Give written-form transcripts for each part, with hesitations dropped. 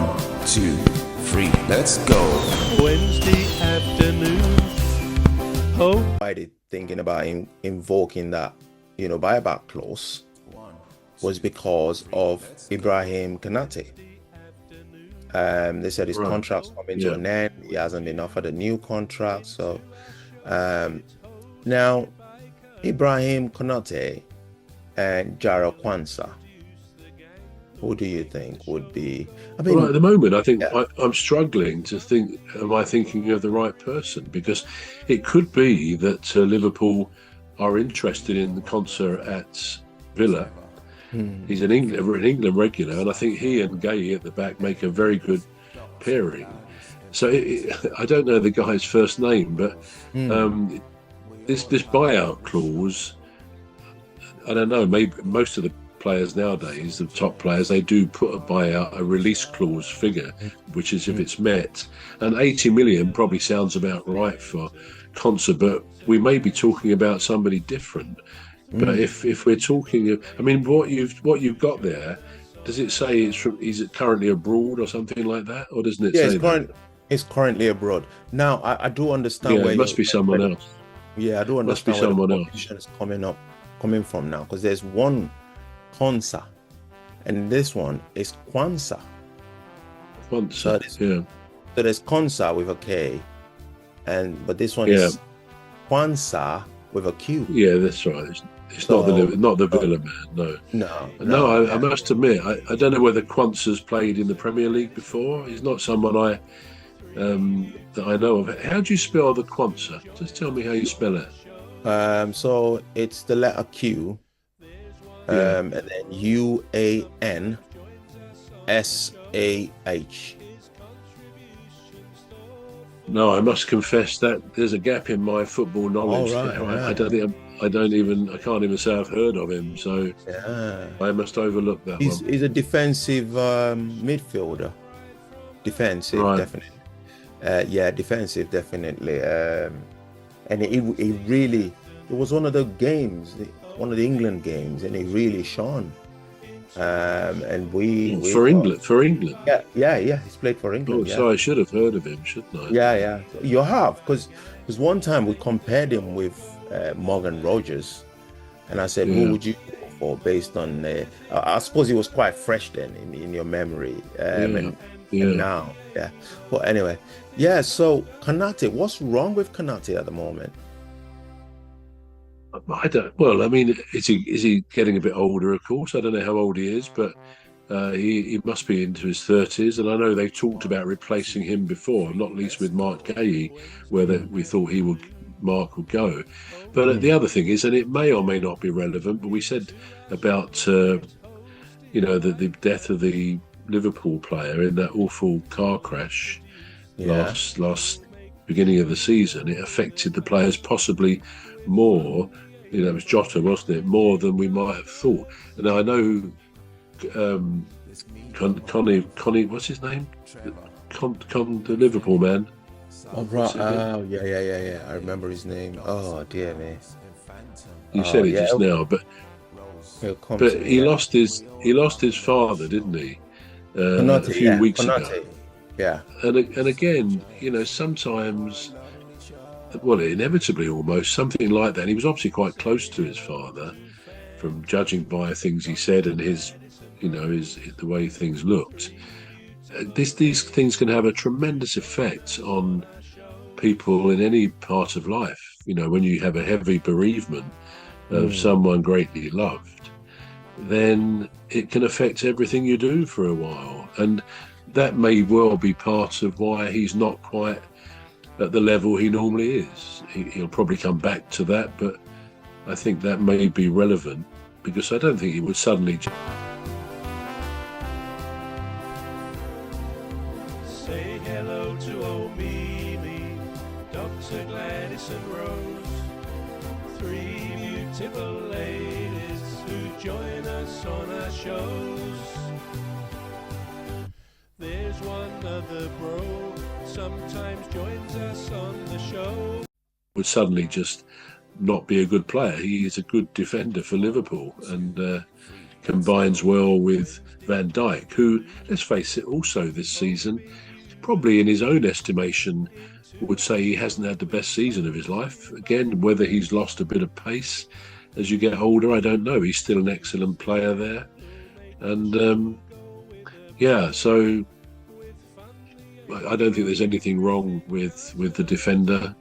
1, 2, 3, let's go. Wednesday afternoon. Oh, I thinking about invoking that, buyback clause was because of Ibrahim Konate. They said his contract's coming to an end. He hasn't been offered a new contract. So now Ibrahim Konate and Jara Kwanzaa, who do you think would be? At the moment, I think I'm struggling to think, am I thinking of the right person? Because it could be that Liverpool are interested in the Kwanzaa at Villa. He's an England regular, and I think he and Gay at the back make a very good pairing. So I don't know the guy's first name, but this buyout clause, I don't know, maybe most of the players nowadays, the top players, they do put a release clause figure, which is if it's met. And 80 million probably sounds about right for Kwanzaa, but we may be talking about somebody different. But if we're talking, I mean, what you've got there, does it say he's currently abroad or something like that, or doesn't it say that? It's currently abroad. Now I do understand where it must be someone else. Yeah, I do understand where the competition is coming from now, because there's one Kwanzaa, and this one is Kwanzaa. So there's Kwanzaa with a K, but this one is Kwanzaa with a Q. Yeah, that's right. It's not the Villa man. No. I must admit, I don't know whether Kwanzaa's played in the Premier League before. He's not someone that I know of. How do you spell the Kwanzaa? Just tell me how you spell it. So it's the letter Q, and then UANSAH. No, I must confess that there's a gap in my football knowledge. I can't even say I've heard of him. So I must overlook that one. He's a defensive midfielder. Defensive, definitely. Defensive, definitely. And it was one of the games, one of the England games, and he really shone. And for England. Yeah. He's played for England. So I should have heard of him, shouldn't I? Yeah. You have, because one time we compared him with Morgan Rogers, and I said, who would you go for based on? I suppose he was quite fresh then in your memory, and now, Well, anyway, So Konate, what's wrong with Konate at the moment? I don't. Well, I mean, is he getting a bit older? Of course, I don't know how old he is, but he must be into his 30s. And I know they've talked about replacing him before, not least with Mark Gay, where we thought Mark would go. But the other thing is, and it may or may not be relevant, but we said about the death of the Liverpool player in that awful car crash last beginning of the season. It affected the players possibly more, it was Jota, wasn't it? More than we might have thought. And I know Connie, what's his name? The Liverpool man. Oh, right. Oh, yeah. I remember his name. Oh, dear me. You said it just now, but he lost his father, didn't he? Konate, a few weeks ago. Yeah. And again, sometimes, inevitably almost, something like that. And he was obviously quite close to his father, from judging by things he said and his the way things looked. These things can have a tremendous effect on people in any part of life. When you have a heavy bereavement of someone greatly loved, then it can affect everything you do for a while. And that may well be part of why he's not quite at the level he normally is. He'll probably come back to that, but I think that may be relevant, because I don't think he would suddenly say hello to old Mimi, Dr. Gladys and Rose, three beautiful ladies who join us on our shows. There's one other bro sometimes joins us on the show. Would suddenly just not be a good player. He is a good defender for Liverpool, and combines well with Van Dijk, who, let's face it, also this season, probably in his own estimation, would say he hasn't had the best season of his life. Again, whether he's lost a bit of pace as you get older, I don't know. He's still an excellent player there. And so I don't think there's anything wrong with the defender.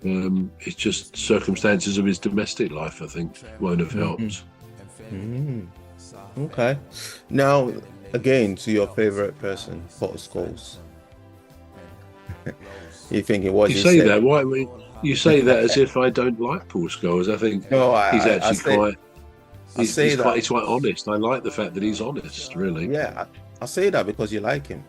It's just circumstances of his domestic life, I think, won't have helped. Okay. Now, again, to your favorite person, Paul Scholes. You thinking what you say that? Why? You say that as if I don't like Paul Scholes. I think he's actually he's quite honest. I like the fact that he's honest, really. Yeah, I say that because you like him.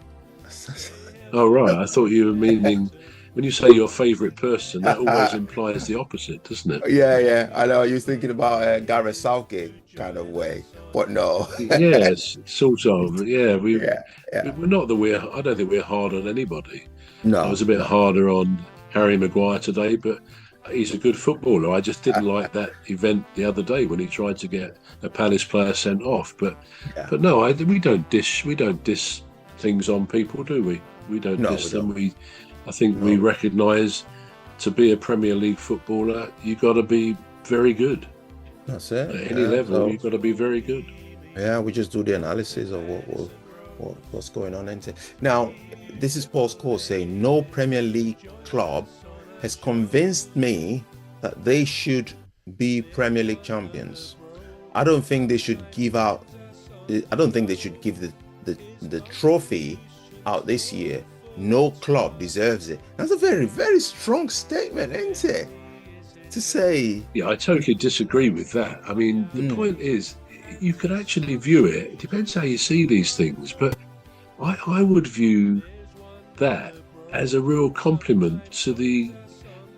Oh, right. I thought you were meaning when you say your favourite person, that always implies the opposite, doesn't it? Yeah. I know. You're thinking about Gareth Southgate kind of way, but no. Yes, sort of. Yeah, we're not that I don't think we're hard on anybody. No. I was a bit harder on Harry Maguire today, but he's a good footballer. I just didn't like that event the other day when he tried to get a Palace player sent off. But no, we don't diss things on people, do we? We don't diss them. I think we recognise to be a Premier League footballer, you've got to be very good. That's it. At any level, you've got to be very good. Yeah, we just do the analysis of what's going on. Now, this is Paul Scholes saying, no Premier League club has convinced me that they should be Premier League champions. I don't think they should give the trophy out this year. No club deserves it. That's a very, very strong statement, isn't it? To say. Yeah, I totally disagree with that. I mean, the point is, you could actually view it. It depends how you see these things, but I would view that as a real compliment to the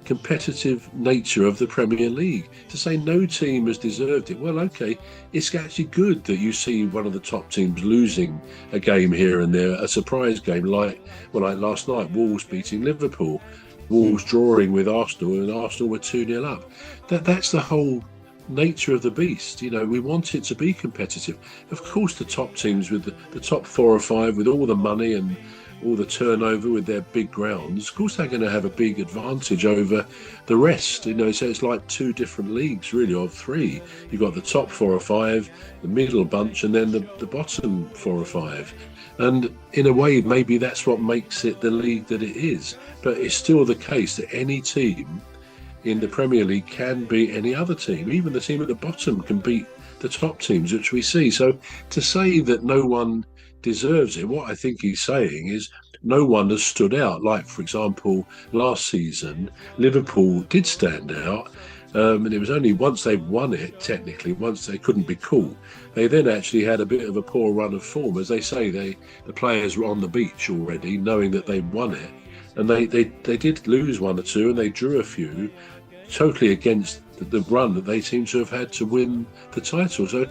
competitive nature of the Premier League. To say no team has deserved it, well, okay, it's actually good that you see one of the top teams losing a game here and there, a surprise game like last night, Wolves beating Liverpool, Wolves drawing with Arsenal, and Arsenal were 2-0 up. That's the whole nature of the beast. You know, we want it to be competitive. Of course, the top teams with the top 4 or 5 with all the money and all the turnover with their big grounds, of course they're going to have a big advantage over the rest. You know, so it's like 2 different leagues really, or 3. You've got the top 4 or 5, the middle bunch, and then the bottom 4 or 5. And in a way, maybe that's what makes it the league that it is. But it's still the case that any team in the Premier League can beat any other team. Even the team at the bottom can beat the top teams, which we see. So to say that no one deserves it, what I think he's saying is no one has stood out. Like, for example, last season, Liverpool did stand out. And it was only once they won it, technically, once they couldn't be cool. They then actually had a bit of a poor run of form. As they say, the players were on the beach already, knowing that they won it. And they did lose 1 or 2, and they drew a few, totally against the run that they seem to have had to win the title. So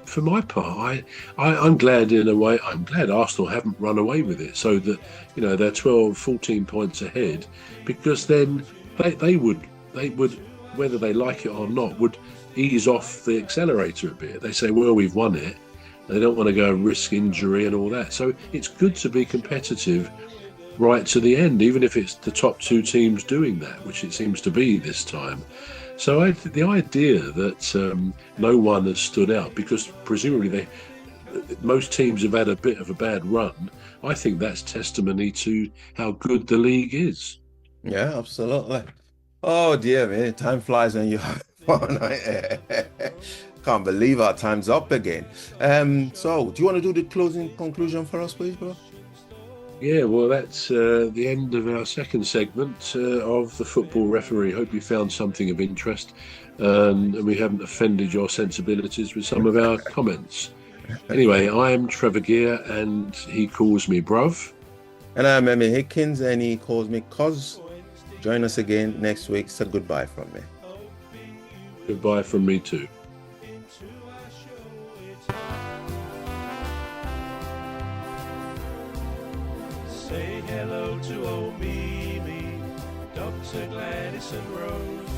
for my part, I'm glad in a way. I'm glad Arsenal haven't run away with it, so that, you know, they're 12, 14 points ahead, because then they would, whether they like it or not, would ease off the accelerator a bit. They say, well, we've won it. They don't want to go and risk injury and all that. So it's good to be competitive right to the end, even if it's the top 2 teams doing that, which it seems to be this time. So the idea that no one has stood out, because presumably most teams have had a bit of a bad run, I think that's testimony to how good the league is. Yeah, absolutely. Oh dear me, time flies when you have fun. Can't believe our time's up again. So do you want to do the closing conclusion for us, please, bro? Yeah, well, that's the end of our second segment of the Football Referee. Hope you found something of interest, and we haven't offended your sensibilities with some of our comments. Anyway, I am Trevor Gear, and he calls me bruv. And I'm Emmy Hikins, and he calls me cuz. Join us again next week. So goodbye from me. Goodbye from me too. Say hello to old Mimi, Dr. Gladys and Rose,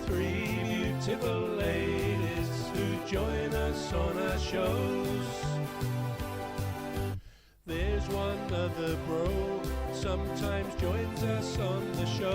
3 beautiful ladies who join us. us on our shows. There's one other bro, sometimes joins us on the show.